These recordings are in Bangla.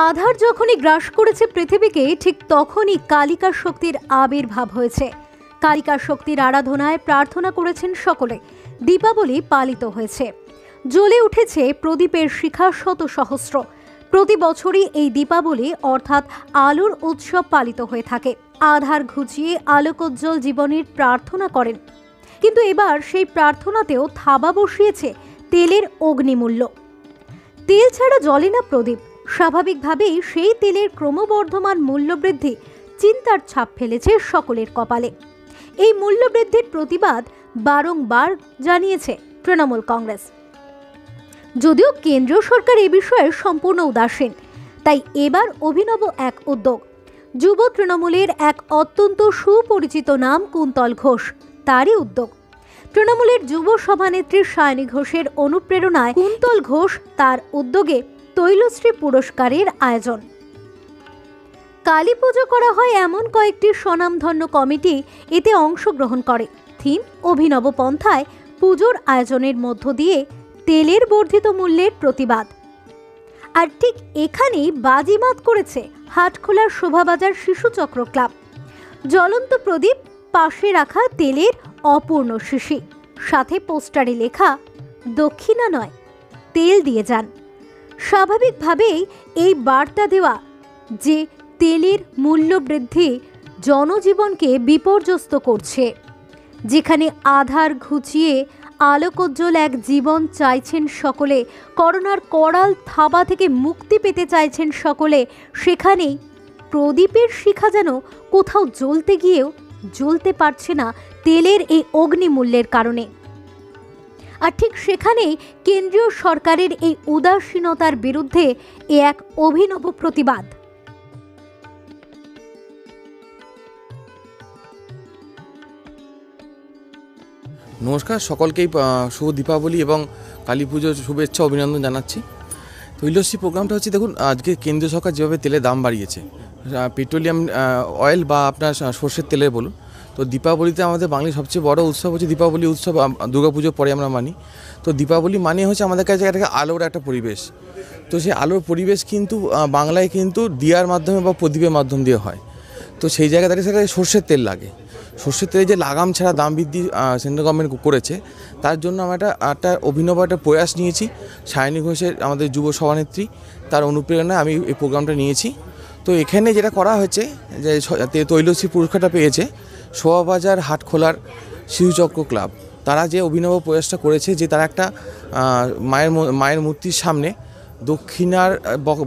আধার যখনই গ্রাস করেছে পৃথিবীকে, ঠিক তখনই কালিকা শক্তির আবির্ভাব হয়েছে। কালিকা শক্তির আরাধনায় প্রার্থনা করেছেন সকলে। দীপাবলি পালিত হয়েছে, জ্বলে উঠেছে প্রদীপের শিখা শত সহস্র। প্রতি বছরই এই দীপাবলি অর্থাৎ আলোর উৎসব পালিত হয়ে থাকে। আধার ঘুচিয়ে আলোকোজ্জ্বল জীবনের প্রার্থনা করেন, কিন্তু এবার সেই প্রার্থনাতেও থাবা বসিয়েছে তেলের অগ্নিমূল্য। তেল ছাড়া জ্বলে না প্রদীপ। স্বাভাবিকভাবেই সেই তেলের ক্রমবর্ধমান মূল্যবৃদ্ধি চিন্তার ছাপ ফেলেছে সকলের কপালে। এই মূল্যবৃদ্ধির প্রতিবাদ বারংবার জানিয়েছে তৃণমূল কংগ্রেস। যদিও কেন্দ্রীয় সরকার এ বিষয়ে সম্পূর্ণ উদাসীন, তাই এবার অভিনব এক উদ্যোগ। যুব তৃণমূলের এক অত্যন্ত সুপরিচিত নাম কুন্তল ঘোষ, তারই উদ্যোগ। তৃণমূলের যুব সভানেত্রী সায়নী ঘোষের অনুপ্রেরণায় কুন্তল ঘোষ তার উদ্যোগে তৈলশ্রী পুরস্কারের আয়োজন। কালী পুজো করা হয় এমন কয়েকটি স্বনামধন্য কমিটি এতে অংশগ্রহণ করে। থিম অভিনব পন্থায় পুজোর আয়োজনের মধ্য দিয়ে তেলের বর্ধিত মূল্যের প্রতিবাদ। আর ঠিক এখানেই বাজিমাত করেছে হাটখোলার শোভাবাজার শিশু চক্র ক্লাব। জ্বলন্ত প্রদীপ, পাশে রাখা তেলের অপূর্ণ শিশি, সাথে পোস্টারে লেখা দক্ষিণা নয়, তেল দিয়ে যান। স্বাভাবিকভাবেই এই বার্তা দেওয়া যে তেলের মূল্য বৃদ্ধি জনজীবনকে বিপর্যস্ত করছে। যেখানে আধার ঘুচিয়ে আলোকোজ্জ্বল এক জীবন চাইছেন সকলে, করোনার করাল থাবা থেকে মুক্তি পেতে চাইছেন সকলে, সেখানেই প্রদীপের শিখা যেন কোথাও জ্বলতে গিয়েও জ্বলতে পারছে না তেলের এই অগ্নিমূল্যের কারণে। আর ঠিক সেখানেই কেন্দ্রীয় সরকারের এই উদাসীনতার বিরুদ্ধে এ এক অভিনব প্রতিবাদ। নমস্কার, সকলকেই শুভ দীপাবলি এবং কালী পুজোর শুভেচ্ছা অভিনন্দন জানাচ্ছি। তৈলশ্রী প্রোগ্রামটা হচ্ছে, দেখুন আজকে কেন্দ্রীয় সরকার যেভাবে তেলের দাম বাড়িয়েছে, পেট্রোলিয়াম অয়েল বা আপনার সর্ষের তেলের বলুন, তো দীপাবলিতে আমাদের বাঙালির সবচেয়ে বড় উৎসব হচ্ছে দীপাবলি উৎসব। দুর্গাপুজোর পরে আমরা মানি। তো দীপাবলি মানে হচ্ছে আমাদের কাছে একটা আলোর একটা পরিবেশ। তো সেই আলোর পরিবেশ কিন্তু বাংলায় কিন্তু দিয়ার মাধ্যমে বা প্রদীপের মাধ্যম দিয়ে হয়। তো সেই জায়গায় দাঁড়িয়ে সেখানে সর্ষের তেল লাগে। সর্ষের তেলের যে লাগাম ছাড়া দাম বৃদ্ধি সেন্ট্রাল গভর্নমেন্ট করেছে, তার জন্য আমরা একটা অভিনব একটা প্রয়াস নিয়েছি। সায়নী ঘোষের, আমাদের যুব সভানেত্রী, তার অনুপ্রেরণায় আমি এই প্রোগ্রামটা নিয়েছি। তো এখানে যেটা করা হয়েছে, যে তৈলশ্রী পুরস্কারটা পেয়েছে শোভাবাজার হাটখোলার শিশুচক্র ক্লাব। তারা যে অভিনব প্রয়াসটা করেছে, যে তারা একটা মায়ের মূর্তির সামনে দক্ষিণার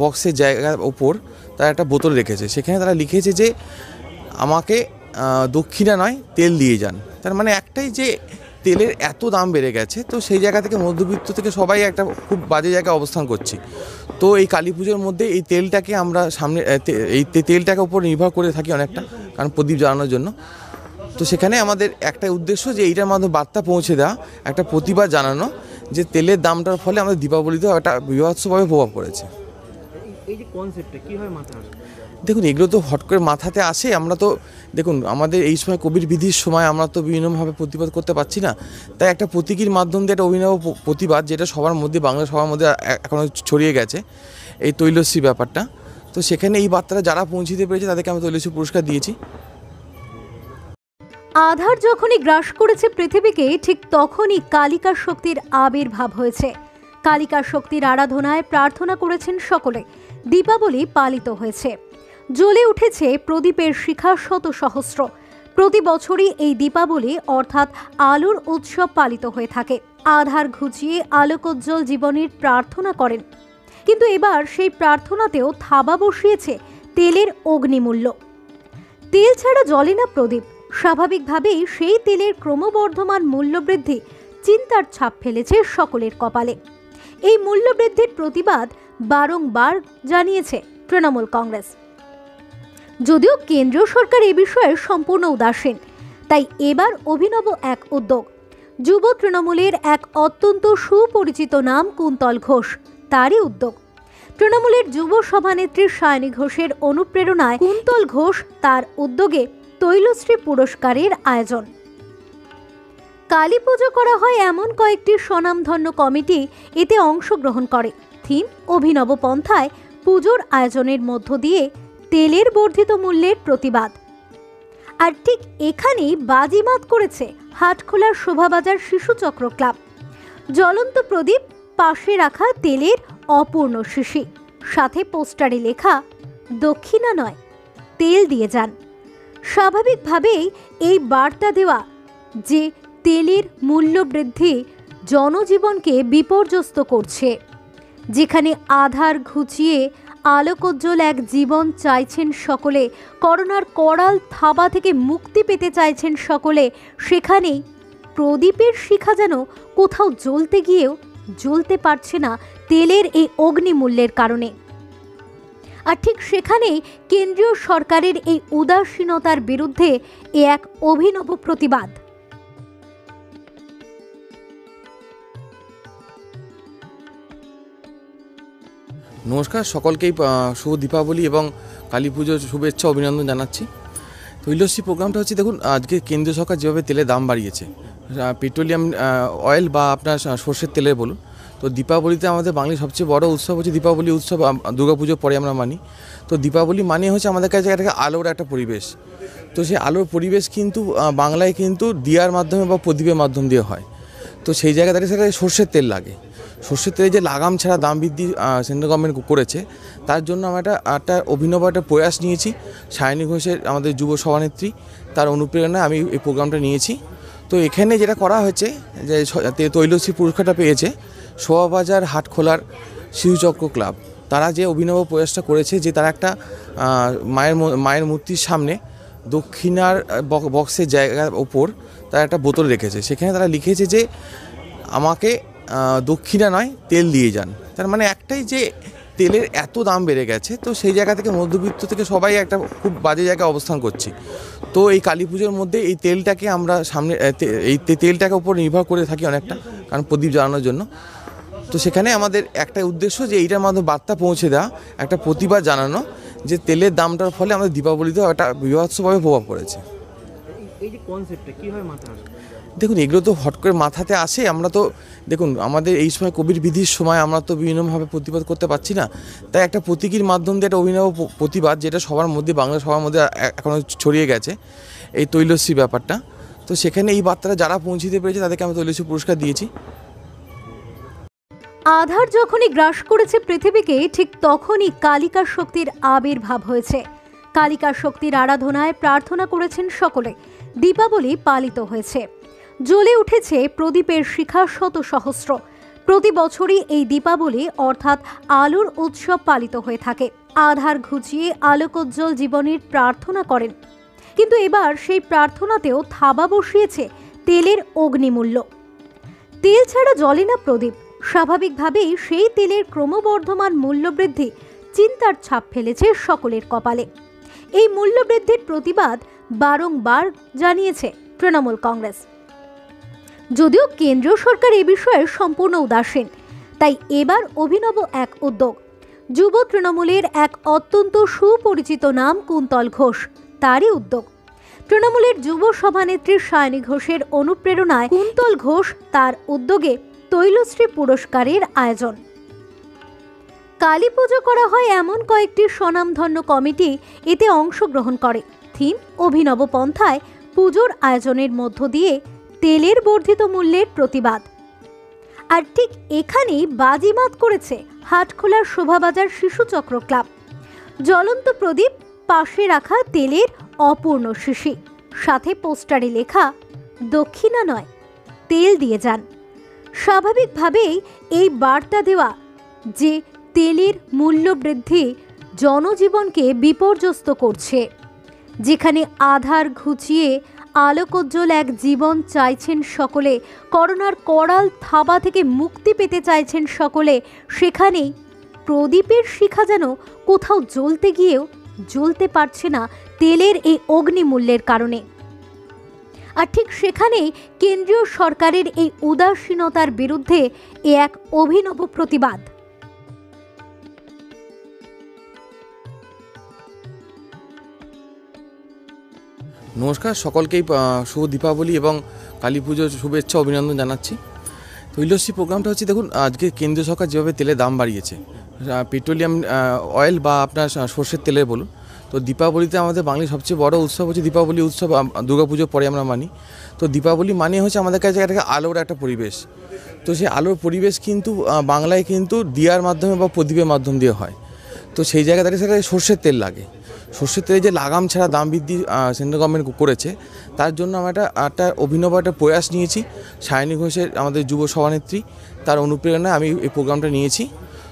বক্সের জায়গার ওপর তারা একটা বোতল রেখেছে। সেখানে তারা লিখেছে যে আমাকে দক্ষিণা নয়, তেল দিয়ে যান। তার মানে একটাই, যে তেলের এত দাম বেড়ে গেছে, তো সেই জায়গা থেকে মধ্যবিত্ত থেকে সবাই একটা খুব বাজে জায়গায় অবস্থান করছি। তো এই কালী পুজোর মধ্যে এই তেলটাকে আমরা সামনে, এই তেলটাকে উপর নির্ভর করে থাকি অনেকটা, কারণ প্রদীপ জ্বালানোর জন্য। তো সেখানে আমাদের একটা উদ্দেশ্য যে এইটার মাধ্যমে বার্তা পৌঁছে দেওয়া, একটা প্রতিবাদ জানানো যে তেলের দামটার ফলে আমাদের দীপাবলিতেও একটা বীভৎসভাবে প্রভাব পড়েছে। এই যে কনসেপ্টটা কীভাবে মাথায় আসে? দেখুন, এগুলো তো হট করে মাথাতে আসে। আমরা তো দেখুন, আমাদের এই সময় কোভিড বিধির সময় আমরা তো বিভিন্নভাবে প্রতিবাদ করতে পারছি না, তাই একটা প্রতীকীর মাধ্যম দিয়ে একটা অভিনব প্রতিবাদ, যেটা সবার মধ্যে, বাংলা সবার মধ্যে এখনও ছড়িয়ে গেছে, এই তৈলশ্রী ব্যাপারটা। তো সেখানে এই বার্তাটা যারা পৌঁছিতে পেরেছে তাদেরকে আমি তৈলশ্রী পুরস্কার দিয়েছি। আধার যখনই গ্রাস করেছে পৃথিবীকে, ঠিক তখনই কালিকা শক্তির আবির্ভাব হয়েছে। কালিকা শক্তির আরাধনায় প্রার্থনা করেছেন সকলে। দীপাবলি পালিত হয়েছে, জ্বলে উঠেছে প্রদীপের শিখা শত সহস্র। প্রতি বছরই এই দীপাবলি অর্থাৎ আলোর উৎসব পালিত হয়ে থাকে। আধার ঘুচিয়ে আলোকোজ্জ্বল জীবনের প্রার্থনা করেন, কিন্তু এবার সেই প্রার্থনাতেও থাবা বসিয়েছে তেলের অগ্নিমূল্য। তেল ছাড়া জ্বলে না প্রদীপ। স্বাভাবিকভাবেই সেই তেলের ক্রমবর্ধমান মূল্যবৃদ্ধি চিন্তার ছাপ ফেলেছে সকলের কপালে। এই মূল্যবৃদ্ধির প্রতিবাদ বারংবার জানিয়েছে তৃণমূল কংগ্রেস। যদিও কেন্দ্রীয় সরকার এ বিষয়ে সম্পূর্ণ উদাসীন, তাই এবার অভিনব এক উদ্যোগ। যুব তৃণমূলের এক অত্যন্ত সুপরিচিত নাম কুন্তল ঘোষ, তারই উদ্যোগ। তৃণমূলের যুব সভানেত্রী সায়নী ঘোষের অনুপ্রেরণায় কুন্তল ঘোষ তার উদ্যোগে তৈলশ্রী পুরস্কারের আয়োজন। কালী পুজো করা হয় এমন কয়েকটি স্বনামধন্য কমিটি এতে অংশগ্রহণ করে। থিম অভিনব পন্থায় পুজোর আয়োজনের মধ্য দিয়ে তেলের বর্ধিত মূল্যের প্রতিবাদ। আর ঠিক এখানেই বাজিমাত করেছে হাটখোলার শোভাবাজার শিশু চক্র ক্লাব। জ্বলন্ত প্রদীপ, পাশে রাখা তেলের অপূর্ণ শিশি, সাথে পোস্টারে লেখা দক্ষিণা নয় তেল দিয়ে যান। স্বাভাবিকভাবেই এই বার্তা দেওয়া যে তেলের মূল্য বৃদ্ধি জনজীবনকে বিপর্যস্ত করছে, যেখানে আধার ঘুচিয়ে আলোকোজ্জ্বল এক জীবন চাইছেন সকলে, করোনার করাল থাবা থেকে মুক্তি পেতে চাইছেন সকলে, সেখানেই প্রদীপের শিখা যেন কোথাও জ্বলতে গিয়েও জ্বলতে পারছে না তেলের এই অগ্নিমূল্যের কারণে। আর ঠিক সেখানেই কেন্দ্রীয় সরকারের এই উদাসীনতার বিরুদ্ধে এক অভিনব প্রতিবাদ। নমস্কার, সকলকেই শুভ দীপাবলি এবং কালী পুজোর শুভেচ্ছা অভিনন্দন জানাচ্ছি। তো ইন্ডাস্ট্রি প্রোগ্রামটা হচ্ছে, দেখুন আজকে কেন্দ্রীয় সরকার যেভাবে তেলের দাম বাড়িয়েছে, পেট্রোলিয়াম অয়েল বা আপনার সর্ষের তেলের বলুন, তো দীপাবলিতে আমাদের বাঙালির সবচেয়ে বড় উৎসব হচ্ছে দীপাবলি উৎসব। দুর্গাপুজোর পরে আমরা মানি। তো দীপাবলি মানে হচ্ছে আমাদের কাছে একটা আলোর একটা পরিবেশ। তো সেই আলোর পরিবেশ কিন্তু বাংলায় কিন্তু দিয়ার মাধ্যমে বা প্রদীপের মাধ্যম দিয়ে হয়। তো সেই জায়গায় দাঁড়িয়ে সেটা সর্ষের তেল লাগে। সর্ষের তেলের যে লাগাম ছাড়া দাম বৃদ্ধি সেন্ট্রাল গভর্নমেন্ট করেছে, তার জন্য আমরা একটা অভিনব একটা প্রয়াস নিয়েছি। সায়নী ঘোষের, আমাদের যুব সভানেত্রী, তার অনুপ্রেরণায় আমি এই প্রোগ্রামটা নিয়েছি। তো এখানে যেটা করা হয়েছে, যে তৈলশ্রী পুরস্কারটা পেয়েছে শোভাবাজার হাটখোলার শিশুচক্র ক্লাব। তারা যে অভিনব প্রয়াসটা করেছে, যে তারা একটা মায়ের মূর্তির সামনে দক্ষিণার বক্সের জায়গার ওপর তারা একটা বোতল রেখেছে। সেখানে তারা লিখেছে যে আমাকে দক্ষিণা নয় তেল দিয়ে যান। তার মানে একটাই, যে তেলের এত দাম বেড়ে গেছে, তো সেই জায়গা থেকে মধ্যবিত্ত থেকে সবাই একটা খুব বাজে জায়গায় অবস্থান করছি। তো এই কালী পুজোর মধ্যে এই তেলটাকে আমরা সামনে, এই তেলটাকে উপর নির্ভর করে থাকি অনেকটা, কারণ প্রদীপ জ্বালানোর জন্য। তো সেখানে আমাদের একটা উদ্দেশ্য যে এইটার মাধ্যমে বার্তা পৌঁছে দেওয়া, একটা প্রতিবাদ জানানো যে তেলের দামটার ফলে আমাদের দীপাবলিতেও একটা বীভৎসভাবে প্রভাব পড়েছে। এই যে কনসেপ্টটা কিভাবে মাথায় আসে? দেখুন, এগুলো তো হট করে মাথাতে আসে। আমরা তো দেখুন, আমাদের এই সময় কোভিড বিধির সময় আমরা তো বিভিন্নভাবে প্রতিবাদ করতে পারছি না, তাই একটা প্রতীকীর মাধ্যম দিয়ে একটা অভিনব প্রতিবাদ, যেটা সবার মধ্যে, বাংলা সবার মধ্যে এখনও ছড়িয়ে গেছে, এই তৈলশ্রী ব্যাপারটা। তো সেখানে এই বার্তাটা যারা পৌঁছিতে পেরেছে তাদেরকে আমি তৈলশ্রী পুরস্কার দিয়েছি। আধার যখনই গ্রাস করেছে পৃথিবীকে, ঠিক তখনই কালিকা শক্তির আবির্ভাব হয়েছে। কালিকা শক্তির আরাধনায় প্রার্থনা করেছেন সকলে। দীপাবলি পালিত হয়েছে, জ্বলে উঠেছে প্রদীপের শিখা শত সহস্র। প্রতি বছরই এই দীপাবলি অর্থাৎ আলোর উৎসব পালিত হয়ে থাকে। আধার ঘুচিয়ে আলোকোজ্জ্বল জীবনের প্রার্থনা করেন, কিন্তু এবার সেই প্রার্থনাতেও থাবা বসিয়েছে তেলের অগ্নিমূল্য। তেল ছাড়া জ্বলে না প্রদীপ। স্বাভাবিকভাবেই সেই তেলের ক্রমবর্ধমান মূল্যবৃদ্ধি চিন্তার ছাপ ফেলেছে সকলের কপালে। এই মূল্যবৃদ্ধির প্রতিবাদ বারংবার জানিয়েছে তৃণমূল কংগ্রেস। যদিও কেন্দ্রীয় সরকার এ বিষয়ে সম্পূর্ণ উদাসীন, তাই এবার অভিনব এক উদ্যোগ। যুব তৃণমূলের এক অত্যন্ত সুপরিচিত নাম কুন্তল ঘোষ, তারই উদ্যোগ। তৃণমূলের যুব সভানেত্রী সায়নী ঘোষের অনুপ্রেরণায় কুন্তল ঘোষ তার উদ্যোগে তৈলশ্রী পুরস্কারের আয়োজন। কালী পুজো করা হয় এমন কয়েকটি স্বনামধন্য কমিটি এতে অংশগ্রহণ করে। থিম অভিনব পন্থায় পুজোর আয়োজনের মধ্য দিয়ে তেলের বর্ধিত মূল্যের প্রতিবাদ। আর ঠিক এখানেই বাজিমাত করেছে হাটখোলার শোভাবাজার শিশু চক্র ক্লাব। জ্বলন্ত প্রদীপ, পাশে রাখা তেলের অপূর্ণ শিশি, সাথে পোস্টারে লেখা দক্ষিণা নয় তেল দিয়ে যান। স্বাভাবিকভাবেই এই বার্তা দেওয়া যে তেলের মূল্য বৃদ্ধি জনজীবনকে বিপর্যস্ত করছে, যেখানে আধার ঘুচিয়ে আলোকোজ্জ্বল এক জীবন চাইছেন সকলে, করোনার করাল থাবা থেকে মুক্তি পেতে চাইছেন সকলে, সেখানেই প্রদীপের শিখা যেন কোথাও জ্বলতে গিয়েও জ্বলতে পারছে না তেলের এই অগ্নিমূল্যের কারণে। আর ঠিক সেখানেই কেন্দ্রীয় সরকারের এই উদাসীনতার বিরুদ্ধে এক অভিনব প্রতিবাদ। নমস্কার, সকলকেই শুভ দীপাবলি এবং কালী পুজোর শুভেচ্ছা অভিনন্দন জানাচ্ছি। তো ইন্ডাস্ট্রি প্রোগ্রামটা হচ্ছে, দেখুন আজকে কেন্দ্রীয় সরকার যেভাবে তেলের দাম বাড়িয়েছে, পেট্রোলিয়াম অয়েল বা আপনার সর্ষের তেলের বলুন। তো দীপাবলিতে আমাদের বাঙালির সবচেয়ে বড় উৎসব হচ্ছে দীপাবলি উৎসব। দুর্গাপুজোর পরে আমরা মানি। তো দীপাবলি মানে হচ্ছে আমাদের কাছে একটা আলোর একটা পরিবেশ। তো সেই আলোর পরিবেশ কিন্তু বাংলায় কিন্তু দিয়ার মাধ্যমে বা প্রদীপের মাধ্যম দিয়ে হয়। তো সেই জায়গা থেকে সেটা সর্ষের তেল লাগে। সর্ষের তেলে যে লাগাম ছাড়া দাম বৃদ্ধি সেন্ট্রাল গভর্নমেন্ট করেছে, তার জন্য আমরা একটা অভিনব একটা প্রয়াস নিয়েছি। সায়নী ঘোষের, আমাদের যুব সভানেত্রী, তার অনুপ্রেরণায় আমি এই প্রোগ্রামটা নিয়েছি।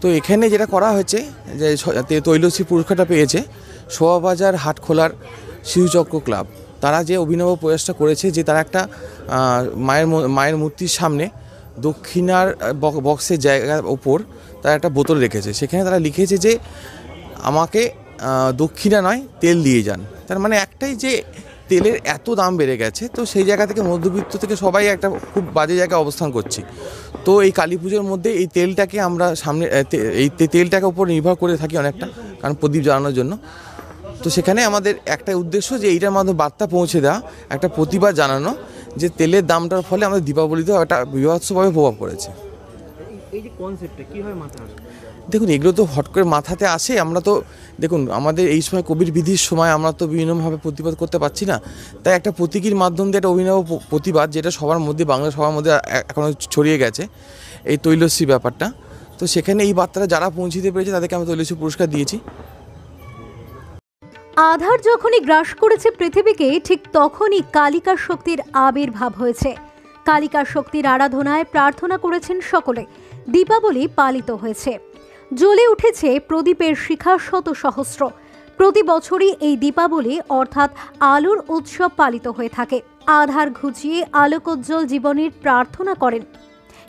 তো এখানে যেটা করা হয়েছে যে তৈলশ্রী পুরস্কারটা পেয়েছে শোভাবাজার হাটখোলার শিশুচক্র ক্লাব। তারা যে অভিনব প্রয়াসটা করেছে যে তারা একটা মায়ের মূর্তির সামনে দক্ষিণার বক্সের জায়গার ওপর তারা একটা বোতল রেখেছে। সেখানে তারা লিখেছে যে আমাকে দক্ষিণা নয় তেল দিয়ে যান। তার মানে একটাই যে তেলের এত দাম বেড়ে গেছে, তো সেই জায়গা থেকে মধ্যবিত্ত থেকে সবাই একটা খুব বাজে জায়গায় অবস্থান করছি। তো এই কালী পুজোর মধ্যে এই তেলটাকে আমরা সামনে এই তেলটাকে উপর নির্ভর করে থাকি অনেকটা, কারণ প্রদীপ জ্বালানোর জন্য। তো সেখানে আমাদের একটা উদ্দেশ্য যে এইটার মাধ্যমে বার্তা পৌঁছে দেওয়া, একটা প্রতিবাদ জানানো যে তেলের দামটার ফলে আমাদের দীপাবলিতেও একটা বীভৎসভাবে প্রভাব পড়েছে। এই যে কনসেপ্টটা কিভাবে মাথায় আসবে? দেখুন, এগুলো তো হট করে মাথাতে আসে। আমরা তো দেখুন, আমাদের এই সময় কোভিড বিধির সময় আমরা তো বিভিন্নভাবে প্রতিবাদ করতে পারছি না। তাই একটা প্রতীকীর মাধ্যম দিয়ে একটা অভিনব প্রতিবাদ, যেটা সবার মধ্যে, বাংলা সবার মধ্যে এখনও ছড়িয়ে গেছে, এই তৈলশ্রী ব্যাপারটা। তো সেখানে এই বার্তাটা যারা পৌঁছিতে পেরেছে তাদেরকে আমি তৈলশ্রী পুরস্কার দিয়েছি। আধার যখনই গ্রাস করেছে পৃথিবীকে, ঠিক তখনই কালিকা শক্তির আবির্ভাব হয়েছে। কালিকা শক্তির আরাধনায় প্রার্থনা করেছেন সকলে। দীপাবলি পালিত হয়েছে। জ্বলে উঠেছে প্রদীপের শিখা শত সহস্র। প্রতি বছরই এই দীপাবলি অর্থাৎ আলোর উৎসব পালিত হয়ে থাকে। আধার ঘুচিয়ে আলোকোজ্জ্বল জীবনের প্রার্থনা করেন,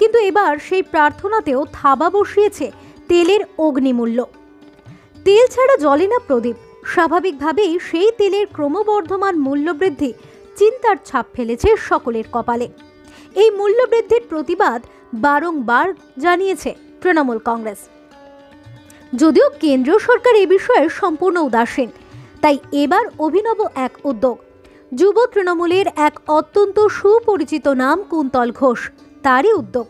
কিন্তু এবার সেই প্রার্থনাতেও থাবা বসিয়েছে তেলের অগ্নিমূল্য। তেল ছাড়া জ্বলে না প্রদীপ। স্বাভাবিকভাবেই সেই তেলের ক্রমবর্ধমান মূল্যবৃদ্ধি চিন্তার ছাপ ফেলেছে সকলের কপালে। এই মূল্যবৃদ্ধির প্রতিবাদ বারংবার জানিয়েছে তৃণমূল কংগ্রেস। যদিও কেন্দ্রীয় সরকার এ বিষয়ে সম্পূর্ণ উদাসীন, তাই এবার অভিনব এক উদ্যোগ। যুব তৃণমূলের এক অত্যন্ত সুপরিচিত নাম কুন্তল ঘোষ, তারই উদ্যোগ।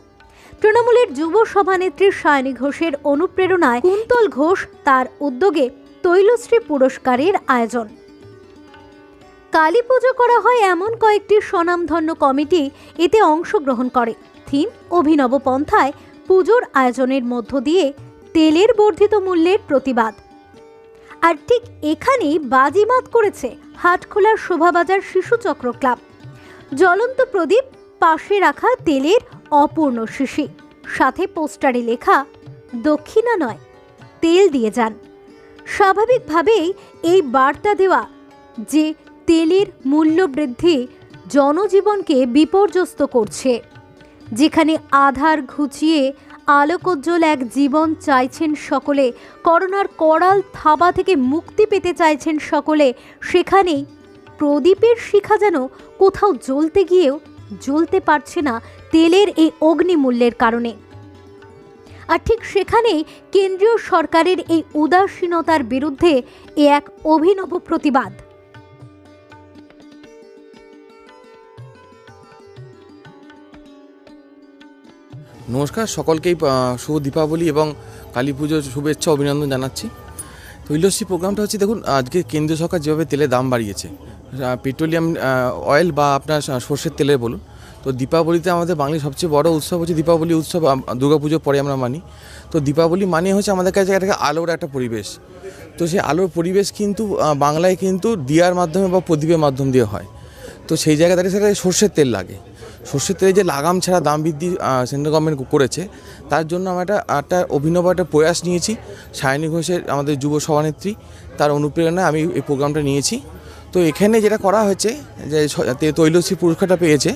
তৃণমূলের যুব সভানেত্রী সায়নী ঘোষের অনুপ্রেরণায় কুন্তল ঘোষ তার উদ্যোগে তৈলশ্রী পুরস্কারের আয়োজন। কালী পুজো করা হয় এমন কয়েকটি স্বনামধন্য কমিটি এতে অংশগ্রহণ করে। থিম অভিনব পন্থায় পুজোর আয়োজনের মধ্য দিয়ে তেলের বর্ধিত মূল্যের প্রতিবাদ। আর ঠিক এখানেই বাজিমাত করেছে হাটখোলার শোভাবাজার শিশুচক্র ক্লাব। জ্বলন্ত প্রদীপ, পাশে রাখা তেলের অপূর্ণ শিশি, সাথে পোস্টারে লেখা দক্ষিণা নয় তেল দিয়ে যান। স্বাভাবিকভাবেই এই বার্তা দেওয়া যে তেলের মূল্য বৃদ্ধি জনজীবনকে বিপর্যস্ত করছে। যেখানে আধার ঘুচিয়ে আলোকোজ্জ্বল এক জীবন চাইছেন সকলে, করোনার করাল থাবা থেকে মুক্তি পেতে চাইছেন সকলে, সেখানেই প্রদীপের শিখা যেন কোথাও জ্বলতে গিয়েও জ্বলতে পারছে না তেলের এই অগ্নিমূল্যের কারণে। আর ঠিক সেখানেই কেন্দ্রীয় সরকারের এই উদাসীনতার বিরুদ্ধে এ এক অভিনব প্রতিবাদ। নমস্কার, সকলকেই শুভ দীপাবলি এবং কালী পুজোর শুভেচ্ছা অভিনন্দন জানাচ্ছি। তৈলশ্রী প্রোগ্রামটা হচ্ছে, দেখুন, আজকে কেন্দ্রীয় সরকার যেভাবে তেলের দাম বাড়িয়েছে, পেট্রোলিয়াম অয়েল বা আপনার সর্ষের তেলের বলুন। তো দীপাবলিতে আমাদের বাঙালির সবচেয়ে বড় উৎসব হচ্ছে দীপাবলি উৎসব। দুর্গাপুজোর পরে আমরা মানি। তো দীপাবলি মানে হচ্ছে আমাদের কাছে একটা আলোর একটা পরিবেশ। তো সেই আলোর পরিবেশ কিন্তু বাংলায় কিন্তু দিয়ার মাধ্যমে বা প্রদীপের মাধ্যম দিয়ে হয়। তো সেই জায়গা থেকে সেটা সর্ষের তেল লাগে। সর্ষের তেলে যে লাগাম ছাড়া দাম বৃদ্ধি সেন্ট্রাল গভর্নমেন্ট করেছে, তার জন্য আমরা একটা অভিনব একটা প্রয়াস নিয়েছি। সায়নী ঘোষের, আমাদের যুব সভানেত্রী, তার অনুপ্রেরণায় আমি এই প্রোগ্রামটা নিয়েছি। তো এখানে যেটা করা হয়েছে যে তৈলশ্রী পুরস্কারটা পেয়েছে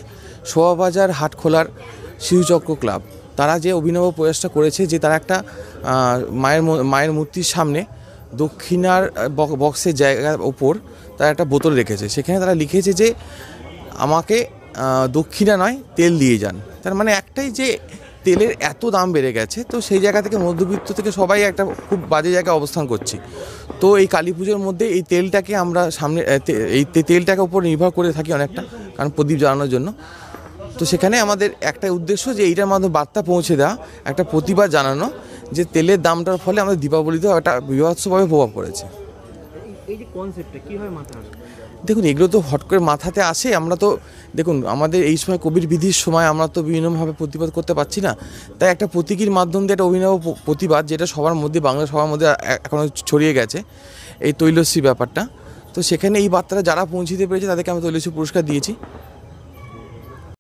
শোভাবাজার হাটখোলার শিশুচক্র ক্লাব। তারা যে অভিনব প্রয়াসটা করেছে যে তারা একটা মায়ের মূর্তির সামনে দক্ষিণার বক্সের জায়গার ওপর তারা একটা বোতল রেখেছে। সেখানে তারা লিখেছে যে আমাকে দক্ষিণা নয় তেল দিয়ে যান। তার মানে একটাই যে তেলের এত দাম বেড়ে গেছে, তো সেই জায়গা থেকে মধ্যবিত্ত থেকে সবাই একটা খুব বাজে জায়গায় অবস্থান করছি। তো এই কালী পুজোর মধ্যে এই তেলটাকে আমরা সামনে এই তেলটাকে উপর নির্ভর করে থাকি অনেকটা, কারণ প্রদীপ জ্বালানোর জন্য। তো সেখানে আমাদের একটা উদ্দেশ্য যে এইটার মাধ্যমে বার্তা পৌঁছে দেওয়া, একটা প্রতিবাদ জানানো যে তেলের দামটার ফলে আমাদের দীপাবলিতেও একটা বীভৎসভাবে প্রভাব পড়েছে। এই যে কনসেপ্টটা কীভাবে মাথায় আসলো? দেখুন, এগুলো তো হট করে মাথাতে আসে। আমরা তো দেখুন, আমাদের এই সময় কোভিড বিধির সময় আমরা তো বিভিন্নভাবে প্রতিবাদ করতে পারছি না, তাই একটা প্রতীকীর মাধ্যম দিয়ে একটা অভিনব প্রতিবাদ, যেটা সবার মধ্যে, বাংলা সবার মধ্যে এখনও ছড়িয়ে গেছে, এই তৈলশ্রী ব্যাপারটা। তো সেখানে এই বার্তাটা যারা পৌঁছিতে পেরেছে তাদেরকে আমি তৈলশ্রী পুরস্কার দিয়েছি।